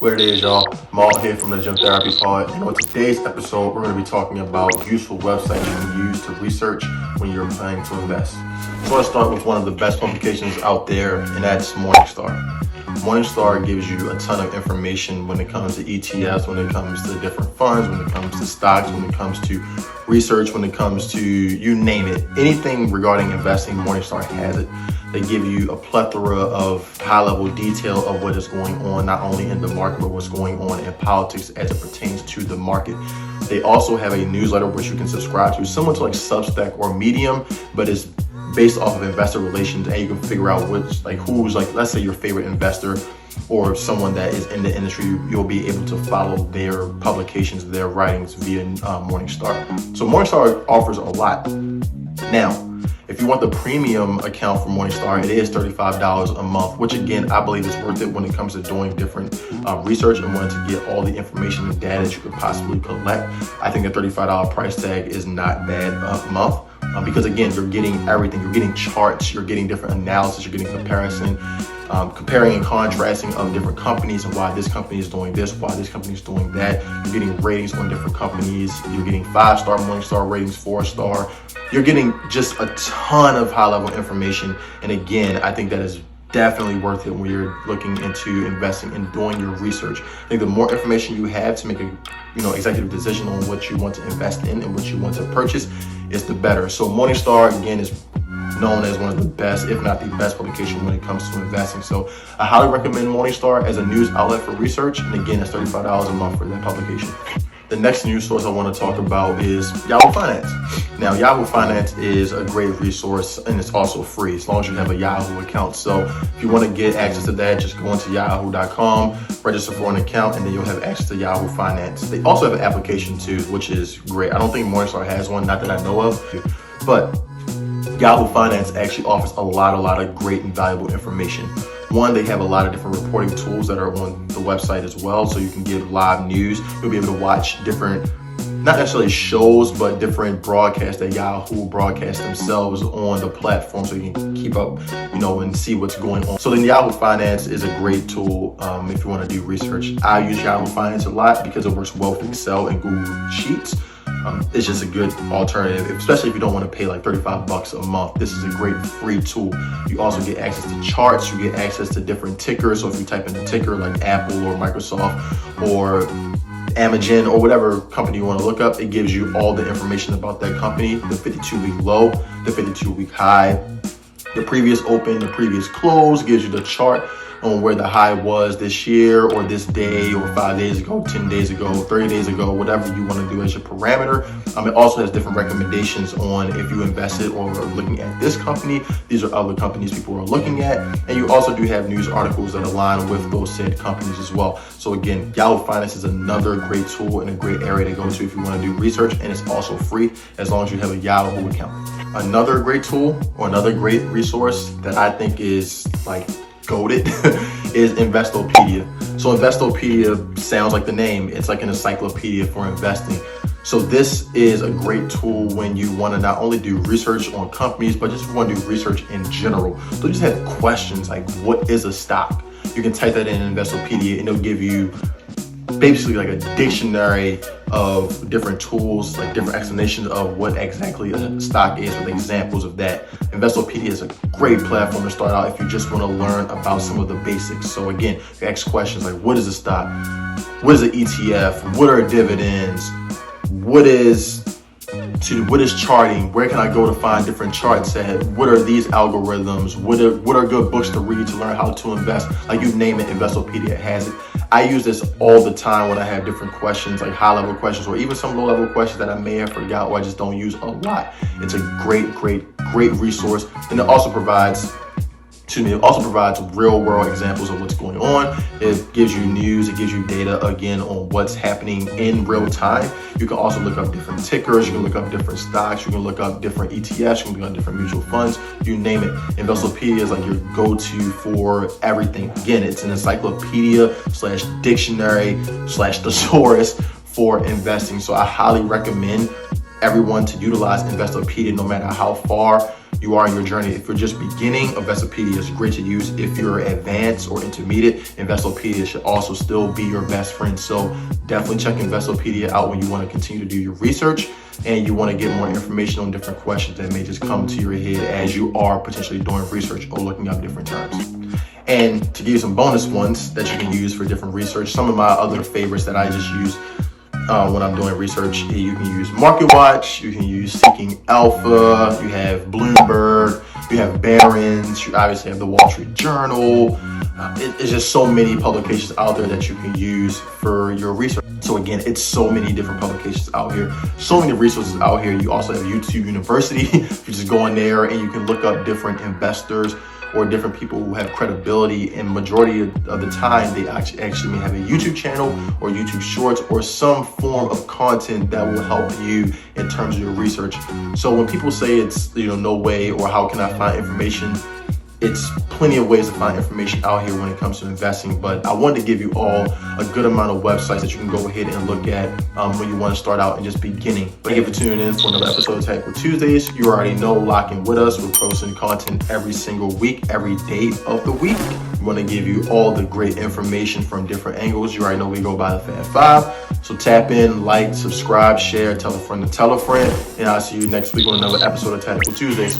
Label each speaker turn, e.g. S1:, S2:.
S1: What it is, y'all. Maul here from the Gym Therapy Pod. And on today's episode, we're going to be talking about useful websites you can use to research when you're planning to invest. So I want to start with one of the best publications out there, and that's MorningStar. MorningStar gives you a ton of information when it comes to ETFs, when it comes to different funds, when it comes to stocks, when it comes to research, when it comes to you name it. Anything regarding investing, MorningStar has it. They give you a plethora of high-level detail of what is going on, not only in the market, but what's going on in politics as it pertains to the market. They also have a newsletter which you can subscribe to, similar to like Substack or Medium, but it's based off of investor relations, and you can figure out who's let's say your favorite investor or someone that is in the industry. You'll be able to follow their publications, their writings via Morningstar. So Morningstar offers a lot. Now, if you want the premium account for Morningstar, it is $35 a month, which again, I believe is worth it when it comes to doing different research and wanting to get all the information and data that you could possibly collect. I think the $35 price tag is not bad a month. Because again, you're getting everything. You're getting charts, you're getting different analysis, you're getting comparison, comparing and contrasting of different companies and why this company is doing this, why this company is doing that. You're getting ratings on different companies. You're getting 5-star Morningstar ratings, 4-star. You're getting just a ton of high-level information. And again, I think that is definitely worth it when you're looking into investing and doing your research. I think the more information you have to make a executive decision on what you want to invest in and what you want to purchase is the better. So Morningstar, again, is known as one of the best, if not the best publication when it comes to investing. So I highly recommend Morningstar as a news outlet for research. And again, it's $35 a month for that publication. The next news source I want to talk about is Yahoo Finance. Now, Yahoo Finance is a great resource and it's also free as long as you have a Yahoo account. So if you want to get access to that, just go into yahoo.com, register for an account, and then you'll have access to Yahoo Finance. They also have an application too, which is great. I don't think Morningstar has one, not that I know of, but Yahoo Finance actually offers a lot of great and valuable information. One, they have a lot of different reporting tools that are on the website as well, so you can get live news. You'll be able to watch different, not necessarily shows, but different broadcasts that Yahoo broadcasts themselves on the platform, so you can keep up, and see what's going on. So then Yahoo Finance is a great tool if you want to do research. I use Yahoo Finance a lot because it works well with Excel and Google Sheets. It's just a good alternative, especially if you don't want to pay like $35 a month. This is a great free tool. You also get access to charts. You get access to different tickers. So if you type in a ticker like Apple or Microsoft or Amazon or whatever company you want to look up, it gives you all the information about that company, the 52-week low, the 52-week high, the previous open, the previous close, gives you the chart on where the high was this year or this day or 5 days ago, 10 days ago, 30 days ago, whatever you want to do as your parameter. It also has different recommendations on if you invested or are looking at this company. These are other companies people are looking at. And you also do have news articles that align with those said companies as well. So again, Yahoo Finance is another great tool and a great area to go to if you want to do research, and it's also free as long as you have a Yahoo account. Another great tool or another great resource that I think is goated is Investopedia. So Investopedia sounds like the name. It's like an encyclopedia for investing. So this is a great tool when you want to not only do research on companies, but just want to do research in general. So you just have questions like, what is a stock? You can type that in Investopedia and it'll give you basically like a dictionary of different tools, like different explanations of what exactly a stock is with examples of that. Investopedia is a great platform to start out if you just want to learn about some of the basics. So again, you ask questions like, what is a stock? What is an ETF? What are dividends? What is charting? Where can I go to find different charts at? What are these algorithms? What are good books to read to learn how to invest? Like you name it, Investopedia has it. I use this all the time when I have different questions, like high-level questions, or even some low-level questions that I may have forgot or I just don't use a lot. It's a great resource, and it also provides real-world examples of what's going on. It gives you news, it gives you data, again, on what's happening in real time. You can also look up different tickers, you can look up different stocks, you can look up different ETFs, you can look up different mutual funds, you name it. Investopedia is like your go-to for everything. Again, it's an encyclopedia / dictionary / thesaurus for investing. So I highly recommend everyone to utilize Investopedia no matter how far you are in your journey. If you're just beginning, Investopedia is great to use. If you're advanced or intermediate, Investopedia should also still be your best friend. So definitely check Investopedia out when you want to continue to do your research and you want to get more information on different questions that may just come to your head as you are potentially doing research or looking up different terms. And to give you some bonus ones that you can use for different research, some of my other favorites that I just use when I'm doing research, you can use MarketWatch, you can use Seeking Alpha, you have Bloomberg, you have Barron, you obviously have the Wall Street Journal. It's just so many publications out there that you can use for your research. So again, it's so many different publications out here, so many resources out here. You also have YouTube University. You just go in there and you can look up different investors or different people who have credibility, and majority of the time they actually may have a YouTube channel or YouTube Shorts or some form of content that will help you in terms of your research. So when people say it's no way or how can I find information, it's plenty of ways to find information out here when it comes to investing, but I wanted to give you all a good amount of websites that you can go ahead and look at when you want to start out and just beginning. Thank you for tuning in for another episode of Tactical Tuesdays. You already know, lock in with us. We're posting content every single week, every day of the week. We want to give you all the great information from different angles. You already know we go by the Fab Five. So tap in, like, subscribe, share, tell a friend to tell a friend, and I'll see you next week on another episode of Tactical Tuesdays.